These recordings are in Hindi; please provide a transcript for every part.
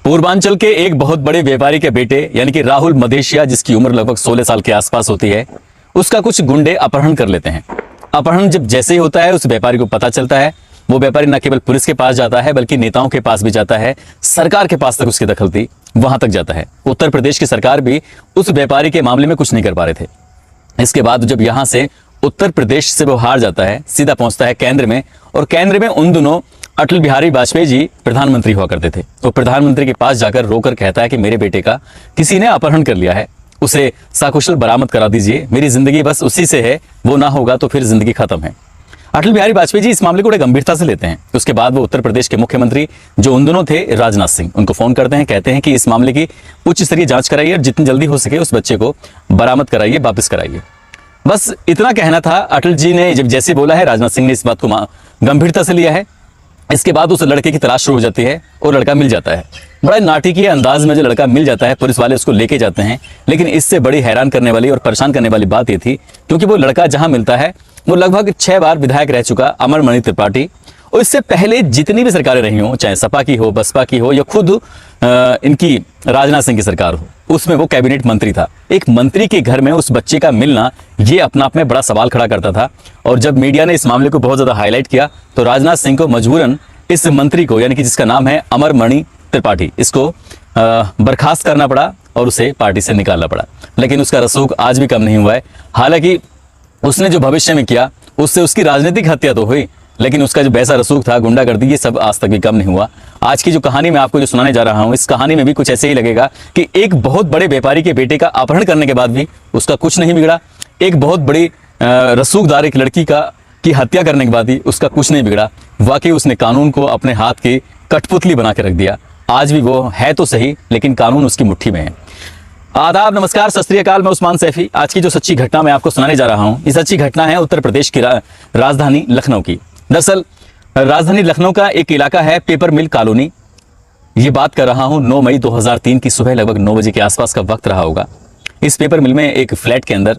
पूर्वांचल के एक बहुत बड़े व्यापारी के बेटे यानी कि राहुल मदेशिया, जिसकी उम्र लगभग 16 साल के आसपास होती है, उसका कुछ गुंडे अपहरण कर लेते हैं। अपहरण जब जैसे ही होता है उस व्यापारी को पता चलता है, वो व्यापारी न केवल पुलिस के पास जाता है बल्कि नेताओं के पास भी जाता है, सरकार के पास तक उसकी दखल थी वहां तक जाता है। उत्तर प्रदेश की सरकार भी उस व्यापारी के मामले में कुछ नहीं कर पा रहे थे। इसके बाद जब यहां से उत्तर प्रदेश से वो हार जाता है, सीधा पहुंचता है केंद्र में, और केंद्र में उन दिनों अटल बिहारी वाजपेयी जी प्रधानमंत्री हुआ करते थे। तो प्रधानमंत्री के पास जाकर रोकर कहता है कि मेरे बेटे का किसी ने अपहरण कर लिया है, उसे सकुशल बरामद करा दीजिए, मेरी जिंदगी बस उसी से है, वो ना होगा तो फिर जिंदगी खत्म है। अटल बिहारी वाजपेयी जी इस मामले को बड़े गंभीरता से लेते हैं। उसके बाद वो उत्तर प्रदेश के मुख्यमंत्री जो उन दिनों थे राजनाथ सिंह, उनको फोन करते हैं, कहते हैं कि इस मामले की उच्च स्तरीय जांच कराइए और जितनी जल्दी हो सके उस बच्चे को बरामद कराइए, वापस कराइए। बस इतना कहना था। अटल जी ने जब जैसे बोला है, राजनाथ सिंह ने इस बात को गंभीरता से लिया है। इसके बाद उस लड़के की तलाश शुरू हो जाती है और लड़का मिल जाता है। बड़ा नाटकीय अंदाज में जो लड़का मिल जाता है, पुलिस वाले उसको लेके जाते हैं। लेकिन इससे बड़ी हैरान करने वाली और परेशान करने वाली बात ये थी, क्योंकि वो लड़का जहां मिलता है वो लगभग 6 बार विधायक रह चुका अमरमणि त्रिपाठी, और इससे पहले जितनी भी सरकारें रही हों, चाहे सपा की हो, बसपा की हो या खुद इनकी राजनाथ सिंह की सरकार हो, उसमें वो कैबिनेट मंत्री था। एक मंत्री के घर में उस बच्चे का मिलना ये अपना आप में बड़ा सवाल खड़ा करता था। और जब मीडिया ने इस मामले को बहुत ज्यादा हाईलाइट किया तो राजनाथ सिंह को मजबूरन इस मंत्री को, यानी कि जिसका नाम है अमरमणि त्रिपाठी, इसको बर्खास्त करना पड़ा और उसे पार्टी से निकालना पड़ा। लेकिन उसका रसूख आज भी कम नहीं हुआ है। हालांकि उसने जो भविष्य में किया उससे उसकी राजनीतिक हत्या तो हुई, लेकिन उसका जो वैसा रसूख था, गुंडागर्दी, ये सब आज तक भी कम नहीं हुआ। आज की जो कहानी मैं आपको जो सुनाने जा रहा हूं, इस कहानी में भी कुछ ऐसे ही लगेगा कि एक बहुत बड़े व्यापारी के बेटे का अपहरण करने के बाद भी उसका कुछ नहीं बिगड़ा। एक बहुत बड़ी रसूखदार एक लड़की की हत्या करने के बाद भी उसका कुछ नहीं बिगड़ा। वाकई उसने कानून को अपने हाथ की कठपुतली बना के रख दिया। आज भी वो है तो सही, लेकिन कानून उसकी मुट्ठी में है। आदाब, नमस्कार, सत श्री अकाल। मैं उस्मान सैफी। आज की जो सच्ची घटना मैं आपको सुनाने जा रहा हूं, ये सच्ची घटना है उत्तर प्रदेश की राजधानी लखनऊ की। दरअसल राजधानी लखनऊ का एक इलाका है पेपर मिल कॉलोनी। ये बात कर रहा हूं 9 मई 2003 की सुबह, लगभग 9 बजे के आसपास का वक्त रहा होगा। इस पेपर मिल में एक फ्लैट के अंदर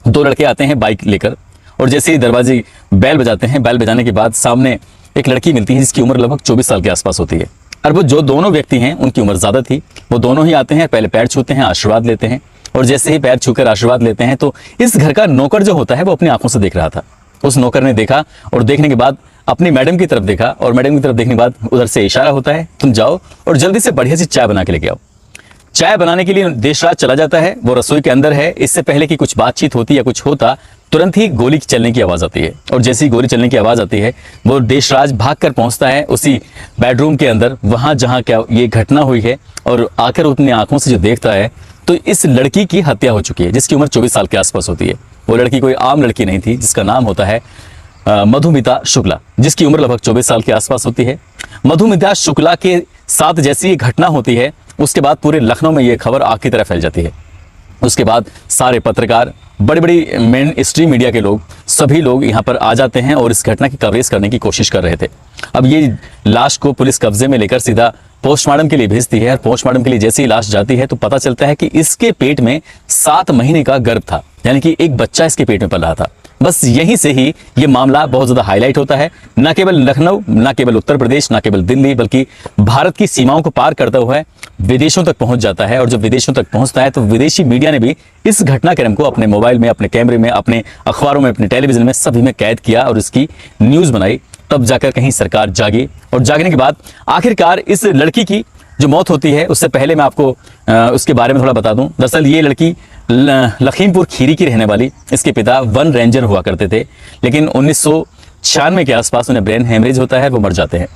2 लड़के आते हैं बाइक लेकर, और जैसे ही दरवाजे बैल बजाते हैं, बैल बजाने के बाद सामने एक लड़की मिलती है जिसकी उम्र लगभग 24 साल के आसपास होती है। और वो जो दोनों व्यक्ति हैं उनकी उम्र ज्यादा थी। वो दोनों ही आते हैं, पहले पैर छूते हैं, आशीर्वाद लेते हैं, और जैसे ही पैर छूकर आशीर्वाद लेते हैं तो इस घर का नौकर जो होता है वो अपनी आंखों से देख रहा था। उस नौकर ने देखा और देखने के बाद अपनी मैडम की तरफ देखा, और मैडम की तरफ देखने के बाद उधर से इशारा होता है, तुम जाओ और जल्दी से बढ़िया सी चाय बना के लेके आओ। चाय बनाने के लिए देश राज चला जाता है। वो रसोई के अंदर है। इससे पहले कि कुछ बातचीत होती या कुछ होता, तुरंत ही गोली चलने की आवाज आती है, और जैसे ही गोली चलने की आवाज आती है वो देशराज भागकर पहुंचता है उसी बेडरूम के अंदर, वहां जहां क्या ये घटना हुई है, और आकर अपनी आंखों से जो देखता है तो इस लड़की की हत्या हो चुकी है जिसकी उम्र 24 साल के आसपास होती है। वो लड़की कोई आम लड़की नहीं थी, जिसका नाम होता है मधुमिता शुक्ला, जिसकी उम्र लगभग 24 साल के आसपास होती है। मधुमिता शुक्ला के साथ जैसी ये घटना होती है, उसके बाद पूरे लखनऊ में ये खबर आग की तरह फैल जाती है। उसके बाद सारे पत्रकार, बड़ी बड़ी मेन स्ट्रीम मीडिया के लोग, सभी लोग यहाँ पर आ जाते हैं और इस घटना की कवरेज करने की कोशिश कर रहे थे। अब ये लाश को पुलिस कब्जे में लेकर सीधा पोस्टमार्टम के लिए भेजती है, और पोस्टमार्टम के लिए जैसे ही लाश जाती है तो पता चलता है कि इसके पेट में 7 महीने का गर्भ था, यानी कि एक बच्चा इसके पेट में पल रहा था। बस यहीं से ही ये मामला बहुत ज्यादा हाईलाइट होता है। न केवल लखनऊ, न केवल उत्तर प्रदेश, न केवल दिल्ली, बल्कि भारत की सीमाओं को पार करता हुआ विदेशों तक पहुंच जाता है। और जब विदेशों तक पहुंचता है तो विदेशी मीडिया ने भी इस घटनाक्रम को अपने मोबाइल में, अपने कैमरे में, अपने अखबारों में, अपने टेलीविजन में, सभी में कैद किया और इसकी न्यूज बनाई। तब जाकर कहीं सरकार जागी, और जागने के बाद आखिरकार इस लड़की की जो मौत होती है, उससे पहले मैं आपको उसके बारे में थोड़ा बता दूं। दरअसल ये लड़की लखीमपुर खीरी की रहने वाली, इसके पिता वन रेंजर हुआ करते थे, लेकिन 1996 के आसपास उन्हें ब्रेन हेमरेज होता है, वो मर जाते हैं।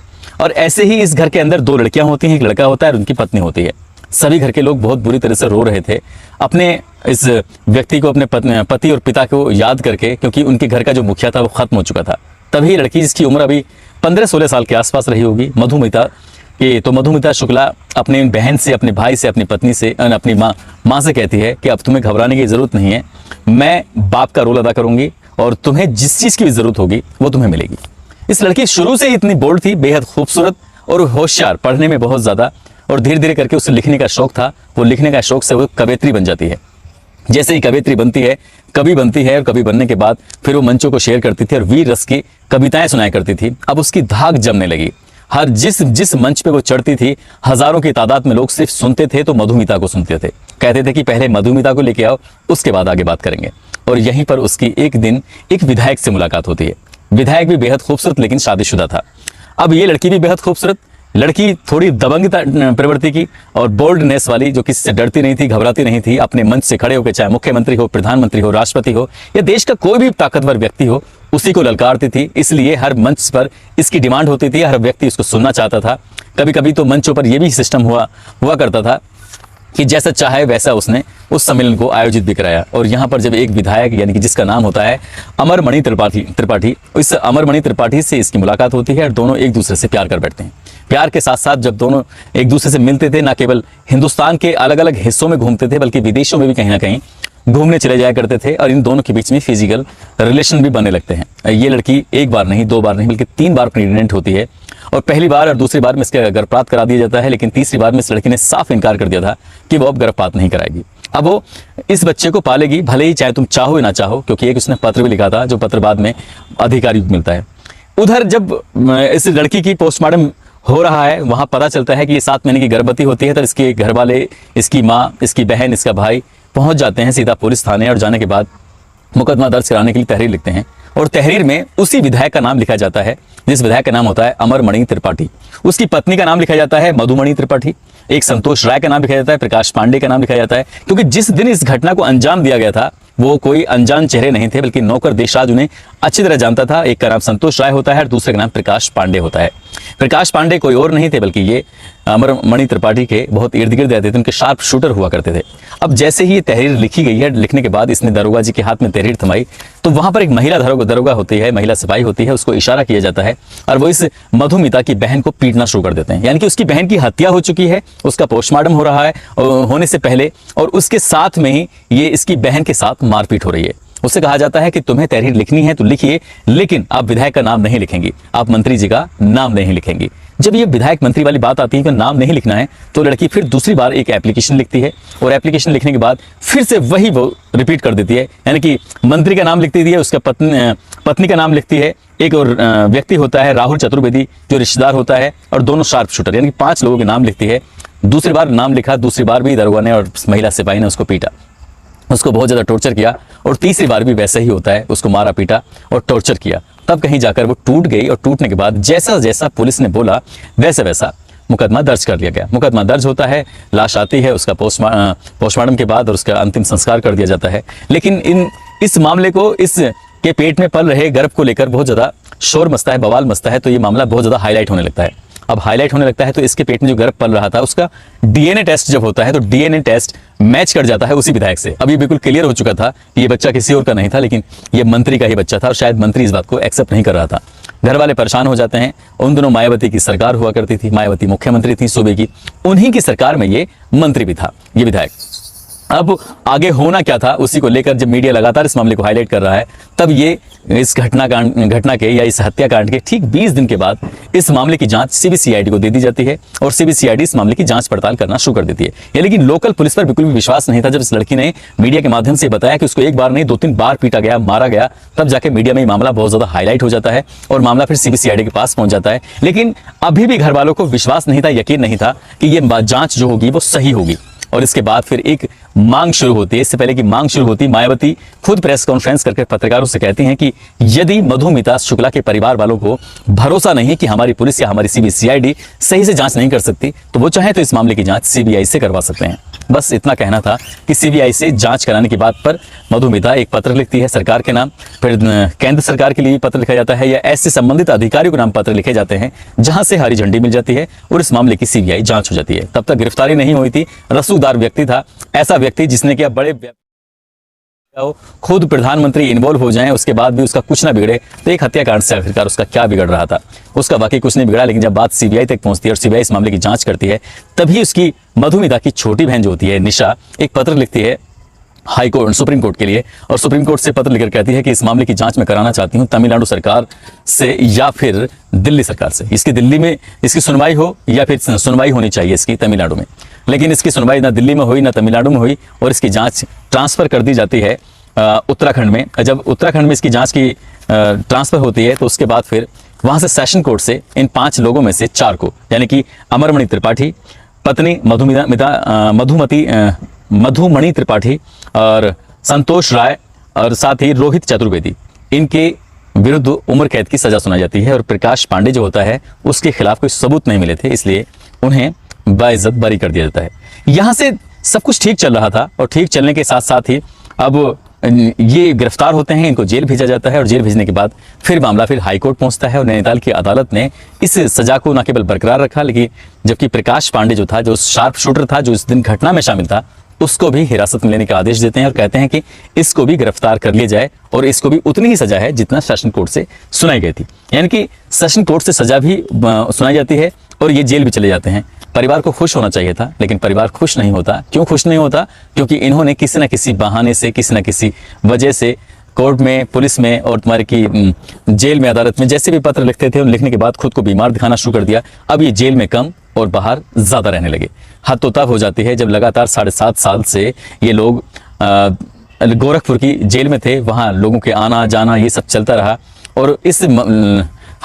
और ऐसे ही इस घर के अंदर 2 लड़कियां होती हैं, एक लड़का होता है और उनकी पत्नी होती है। सभी घर के लोग बहुत बुरी तरह से रो रहे थे अपने इस व्यक्ति को, अपने पति और पिता को याद करके, क्योंकि उनके घर का जो मुखिया था वो खत्म हो चुका था। तभी लड़की, जिसकी उम्र अभी 15-16 साल के आसपास रही होगी, मधुमिता शुक्ला अपने बहन से, अपने भाई से, अपनी पत्नी से, अपनी माँ से कहती है कि अब तुम्हें घबराने की जरूरत नहीं है, मैं बाप का रोल अदा करूंगी और तुम्हें जिस चीज की भी जरूरत होगी वो तुम्हें मिलेगी। इस लड़की शुरू से इतनी बोल्ड थी, बेहद खूबसूरत और होशियार, पढ़ने में बहुत ज्यादा, और धीरे धीरे करके उसे लिखने का शौक था। वो लिखने का शौक से वो कवयित्री बन जाती है। जैसे ही कवयित्री बनती है, कवि बनती है, और कवि बनने के बाद फिर वो मंचों को शेयर करती थी और वीर रस की कविताएं सुनाया करती थी। अब उसकी धाक जमने लगी। हर जिस मंच पे वो चढ़ती थी, हजारों की तादाद में लोग सिर्फ सुनते थे तो मधुमिता को सुनते थे। कहते थे कि पहले मधुमिता को लेके आओ, उसके बाद आगे बात करेंगे। और यहीं पर उसकी एक दिन एक विधायक से मुलाकात होती है। विधायक भी बेहद खूबसूरत लेकिन शादीशुदा था। अब ये लड़की भी बेहद खूबसूरत, लड़की थोड़ी दबंगता प्रवृत्ति की और बोल्डनेस वाली, जो किसी से डरती नहीं थी, घबराती नहीं थी। अपने मंच से खड़े होकर, चाहे मुख्यमंत्री हो, प्रधानमंत्री हो, राष्ट्रपति हो या देश का कोई भी ताकतवर व्यक्ति हो, उसी को ललकारती थी। इसलिए हर मंच पर इसकी डिमांड होती थी, हर व्यक्ति इसको सुनना चाहता था। कभी कभी तो मंचों पर यह भी सिस्टम हुआ करता था कि जैसा चाहे वैसा उसने उस सम्मेलन को आयोजित भी कराया। और यहाँ पर जब एक विधायक, यानी कि जिसका नाम होता है अमरमणि त्रिपाठी, इस अमरमणि त्रिपाठी से इसकी मुलाकात होती है और दोनों एक दूसरे से प्यार कर बैठते हैं। प्यार के साथ साथ जब दोनों एक दूसरे से मिलते थे, ना केवल हिंदुस्तान के अलग अलग हिस्सों में घूमते थे बल्कि विदेशों में भी कहीं ना कहीं घूमने चले जाया करते थे। और इन दोनों के बीच में फिजिकल रिलेशन भी बनने लगते हैं। ये लड़की एक बार नहीं, 2 बार नहीं, बल्कि 3 बार प्रेग्नेंट होती है। और पहली बार और दूसरी बार में इसका गर्भपात करा दिया जाता है, लेकिन तीसरी बार में इस लड़की ने साफ इनकार कर दिया था कि वो अब गर्भपात नहीं कराएगी। अब वो इस बच्चे को पालेगी, भले ही चाहे तुम चाहो या ना चाहो, क्योंकि एक उसने पत्र भी लिखा था, जो पत्र बाद में अधिकारी को मिलता है। उधर जब इस लड़की की पोस्टमार्टम हो रहा है, वहां पता चलता है कि ये 7 महीने की गर्भवती होती है। तब इसके घर वाले, इसकी माँ, इसकी बहन, इसका भाई पहुंच जाते हैं सीधा पुलिस थाने। और जाने के बाद मुकदमा दर्ज कराने के लिए तहरीर लिखते हैं। और तहरीर में उसी विधायक का नाम लिखा जाता है, जिस विधायक का नाम होता है अमरमणि त्रिपाठी। उसकी पत्नी का नाम लिखा जाता है मधुमणि त्रिपाठी। एक संतोष राय का नाम लिखा जाता है, प्रकाश पांडे का नाम लिखा जाता है। क्योंकि जिस दिन इस घटना को अंजाम दिया गया था, वो कोई अनजान चेहरे नहीं थे, बल्कि नौकर देशराज उन्हें अच्छी तरह जानता था। एक का नाम संतोष राय होता है और दूसरे का नाम प्रकाश पांडे होता है। प्रकाश पांडे कोई और नहीं थे, बल्कि ये अमरमणि त्रिपाठी के बहुत इर्द गिर्द रहते थे, उनके शार्प शूटर हुआ करते थे। अब जैसे ही ये तहरीर लिखी गई है, लिखने के बाद इसने दरोगा जी के हाथ में तहरीर थमाई, तो वहां पर एक महिला दरोगा होती है, महिला सिपाही होती है, उसको इशारा किया जाता है और वो इस मधुमिता की बहन को पीटना शुरू कर देते हैं। यानी कि उसकी बहन की हत्या हो चुकी है, उसका पोस्टमार्टम हो रहा है होने से पहले, और उसके साथ में ही ये इसकी बहन के साथ मारपीट हो रही है। उससे कहा जाता है कि तुम्हें तहरीर लिखनी है तो लिखिए, लेकिन आप विधायक का नाम नहीं लिखेंगी, आप मंत्री जी का नाम नहीं लिखेंगी। जब ये विधायक मंत्री वाली बात आती है कि नाम नहीं लिखना है, तो लड़की फिर दूसरी बार एक एप्लीकेशन लिखती है और एप्लीकेशन लिखने के बाद फिर से वही वो रिपीट कर देती है। यानी कि मंत्री का नाम लिखती है, उसका पत्नी का नाम लिखती है, एक और व्यक्ति होता है राहुल चतुर्वेदी जो रिश्तेदार होता है, और दोनों शार्प शूटर, यानी कि 5 लोगों के नाम लिखती है। दूसरी बार नाम लिखा, दूसरी बार भी दरोगा ने और महिला सिपाही ने उसको पीटा, उसको बहुत ज्यादा टॉर्चर किया। और तीसरी बार भी वैसा ही होता है, उसको मारा पीटा और टॉर्चर किया। तब कहीं जाकर वो टूट गई और टूटने के बाद जैसा जैसा पुलिस ने बोला वैसा वैसा मुकदमा दर्ज कर लिया गया। मुकदमा दर्ज होता है, लाश आती है, उसका पोस्टमार्टम के बाद और उसका अंतिम संस्कार कर दिया जाता है। लेकिन इस मामले को, इस के पेट में पल रहे गर्भ को लेकर बहुत ज्यादा शोर मचता है, बवाल मचता है, तो ये मामला बहुत ज्यादा हाईलाइट होने लगता है। अब हाईलाइट होने लगता है तो इसके पेट में जो गर्भ पल रहा था उसका डीएनए टेस्ट जब होता है, तो डीएनए टेस्ट मैच कर जाता है उसी विधायक से। अब ये बिल्कुल क्लियर हो चुका था कि ये बच्चा किसी और का नहीं था, लेकिन ये मंत्री का ही बच्चा था और शायद मंत्री इस बात को एक्सेप्ट नहीं कर रहा था। घर वाले परेशान हो जाते हैं। उन दिनों मायावती की सरकार हुआ करती थी, मायावती मुख्यमंत्री थी सूबे की, उन्हीं की सरकार में ये मंत्री भी था, ये विधायक। अब आगे होना क्या था उसी को लेकर जब मीडिया लगातार इस मामले को हाईलाइट कर रहा है, तब ये इस घटना के या इस हत्याकांड के ठीक 20 दिन के बाद इस मामले की जांच सीबीसीआईडी को दे दी जाती है और सीबीसीआईडी इस मामले की जांच पड़ताल करना शुरू कर देती है। ये लेकिन लोकल पुलिस पर बिल्कुल भी विश्वास नहीं था। जब इस लड़की ने मीडिया के माध्यम से बताया कि उसको एक बार नहीं 2-3 बार पीटा गया, मारा गया, तब जाके मीडिया में ये मामला बहुत ज्यादा हाईलाइट हो जाता है और मामला फिर सीबीसीआईडी के पास पहुंच जाता है। लेकिन अभी भी घर वालों को विश्वास नहीं था, यकीन नहीं था कि ये जांच जो होगी वो सही होगी। और इसके बाद फिर एक मांग शुरू होती है। इससे पहले कि मांग शुरू होती, मायावती खुद प्रेस कॉन्फ्रेंस करके पत्रकारों से कहती हैं कि यदि मधुमिता शुक्ला के परिवार वालों को भरोसा नहीं कि हमारी पुलिस या हमारी सीबीसीआईडी सही से जांच नहीं कर सकती, तो वो चाहे तो इस मामले की जांच सीबीआई से करवा सकते हैं। बस इतना कहना था कि सीबीआई से जांच कराने की बात पर मधुमिता एक पत्र लिखती है सरकार के नाम, फिर केंद्र सरकार के लिए पत्र लिखा जाता है या ऐसे संबंधित अधिकारियों के नाम पत्र लिखे जाते हैं, जहां से हरी झंडी मिल जाती है और इस मामले की सीबीआई जांच हो जाती है। तब तक गिरफ्तारी नहीं हुई थी। रसूखदार व्यक्ति था, ऐसा व्यक्ति जिसने क्या बड़े खुद प्रधानमंत्री इन्वॉल्व हो जाएं, उसके बाद भी उसका कुछ ना बिगड़े, तो एक हत्याकांड से आखिरकार उसका क्या बिगड़ रहा था? उसका वाकई कुछ नहीं बिगड़ा। लेकिन जब बात सीबीआई तक पहुंचती है और सीबीआई इस मामले की जांच करती है, तभी उसकी मधुमिता की छोटी बहन जो होती है निशा, एक पत्र लिखती है हाई कोर्ट, सुप्रीम कोर्ट के लिए, और सुप्रीम कोर्ट से पत्र लिखकर कहती है कि इस मामले की जांच मैं कराना चाहती हूं तमिलनाडु सरकार से या फिर दिल्ली सरकार से। इसकी दिल्ली में इसकी सुनवाई हो या फिर सुनवाई होनी चाहिए इसकी तमिलनाडु में। लेकिन इसकी सुनवाई ना दिल्ली में हुई ना तमिलनाडु में हुई और इसकी जांच ट्रांसफर कर दी जाती है उत्तराखंड में। जब उत्तराखंड में इसकी जांच की ट्रांसफर होती है तो उसके बाद फिर वहां से सेशन कोर्ट से इन 5 लोगों में से 4 को, यानी कि अमरमणि त्रिपाठी, पत्नी मधुमणि त्रिपाठी और संतोष राय और साथ ही रोहित चतुर्वेदी, इनके विरुद्ध उम्र कैद की सजा सुनाई जाती है। और प्रकाश पांडे जो होता है उसके खिलाफ कोई सबूत नहीं मिले थे, इसलिए उन्हें बाइज्जत बरी कर दिया जाता है। यहां से सब कुछ ठीक चल रहा था और ठीक चलने के साथ साथ ही अब ये गिरफ्तार होते हैं, इनको जेल भेजा जाता है और जेल भेजने के बाद फिर मामला फिर हाईकोर्ट पहुंचता है और नैनीताल की अदालत ने इस सजा को न केवल बरकरार रखा, लेकिन जबकि प्रकाश पांडे जो था, जो शार्प शूटर था, जो इस दिन घटना में शामिल था, उसको भी हिरासत में लेने का आदेश देते हैं और कहते हैं कि इसको भी गिरफ्तार कर लिया जाए और इसको भी उतनी ही सजा है जितना सेशन कोर्ट से सुनाई गई थी। यानी कि सेशन कोर्ट से सजा भी सुनाई जाती है और ये जेल भी चले जाते हैं। परिवार को खुश होना चाहिए था, लेकिन परिवार खुश नहीं होता। क्यों खुश नहीं होता? क्योंकि इन्होंने किसी न किसी बहाने से, किसी न किसी वजह से कोर्ट में, पुलिस में और तुम्हारे की जेल में, अदालत में जैसे भी पत्र लिखते थे, उन लिखने के बाद खुद को बीमार दिखाना शुरू कर दिया। अब ये जेल में कम और बाहर ज्यादा रहने लगे। हद तो तब हो जाती है जब लगातार 7.5 साल से ये लोग गोरखपुर की जेल में थे, वहां लोगों के आना जाना ये सब चलता रहा और इस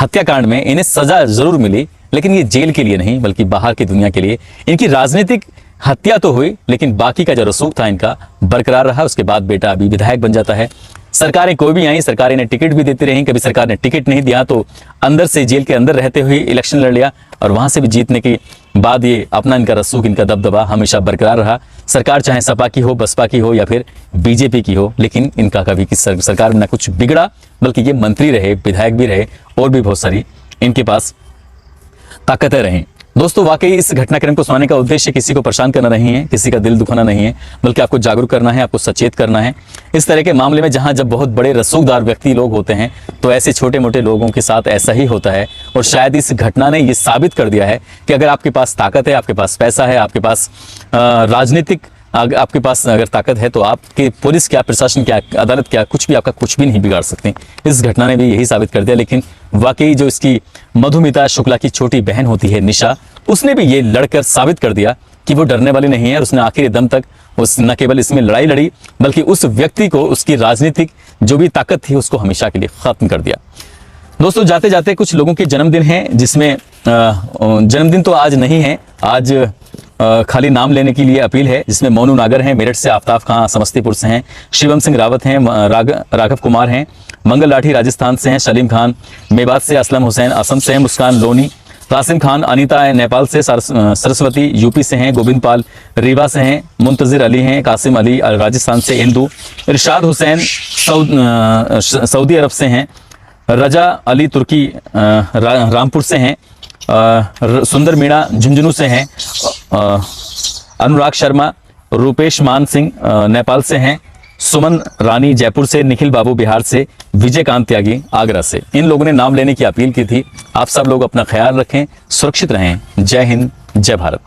हत्याकांड में इन्हें सजा जरूर मिली, लेकिन ये जेल के लिए नहीं बल्कि बाहर की दुनिया के लिए। इनकी राजनीतिक हत्या तो हुई, लेकिन बाकी का जो रसूख था इनका बरकरार रहा। उसके बाद बेटा अभी विधायक बन जाता है। सरकारें कोई भी आई, सरकारें इन्हें टिकट भी देती रही। कभी सरकार ने टिकट नहीं दिया तो अंदर से, जेल के अंदर रहते हुए इलेक्शन लड़ लिया और वहां से भी जीतने के बाद ये अपना इनका रसूख, इनका दबदबा हमेशा बरकरार रहा। सरकार चाहे सपा की हो, बसपा की हो या फिर बीजेपी की हो, लेकिन इनका कभी किसी सरकार में ना कुछ बिगड़ा, बल्कि ये मंत्री रहे, विधायक भी रहे और भी बहुत सारी इनके पास ताकतें रहीं। दोस्तों, वाकई इस घटनाक्रम को सुनाने का उद्देश्य किसी को परेशान करना नहीं है, किसी का दिल दुखाना नहीं है, बल्कि आपको जागरूक करना है, आपको सचेत करना है। इस तरह के मामले में जहां जब बहुत बड़े रसूखदार व्यक्ति लोग होते हैं तो ऐसे छोटे मोटे लोगों के साथ ऐसा ही होता है। और शायद इस घटना ने यह साबित कर दिया है कि अगर आपके पास ताकत है, आपके पास पैसा है, आपके पास राजनीतिक, आपके पास अगर ताकत है तो आपके पुलिस क्या, प्रशासन क्या, अदालत क्या, कुछ भी आपका कुछ भी नहीं बिगाड़ सकते। इस घटना ने भी यही साबित कर दिया। लेकिन वाकई जो इसकी मधुमिता शुक्ला की छोटी बहन होती है निशा, उसने भी ये लड़कर साबित कर दिया कि वो डरने वाली नहीं है और उसने आखिरी दम तक उस न केवल इसमें लड़ाई लड़ी बल्कि उस व्यक्ति को, उसकी राजनीतिक जो भी ताकत थी उसको हमेशा के लिए खत्म कर दिया। दोस्तों, जाते जाते कुछ लोगों के जन्मदिन हैं, जिसमें जन्मदिन तो आज नहीं है, आज खाली नाम लेने के लिए अपील है, जिसमें मोनू नागर हैं मेरठ से, आफ्ताब खां समस्तीपुर से हैं, शिवम सिंह रावत हैं, राघव कुमार हैं, मंगल लाठी राजस्थान से हैं, सलीम खान मेवात से, असलम हुसैन असम से हैं, मुस्कान लोनी, कासिम खान अनीता है नेपाल से, सरस्वती यूपी से हैं, गोविंद पाल रीवा से हैं, मुंतजिर अली हैं, कासिम अली राजस्थान से, हिंदू, इरशाद हुसैन सऊदी अरब से हैं, रजा अली तुर्की रामपुर से हैं, सुंदर मीणा झुंझुनू से हैं, अनुराग शर्मा, रूपेश मान सिंह नेपाल से हैं, सुमन रानी जयपुर से, निखिल बाबू बिहार से, विजयकांत त्यागी आगरा से। इन लोगों ने नाम लेने की अपील की थी। आप सब लोग अपना ख्याल रखें, सुरक्षित रहें। जय हिंद, जय भारत।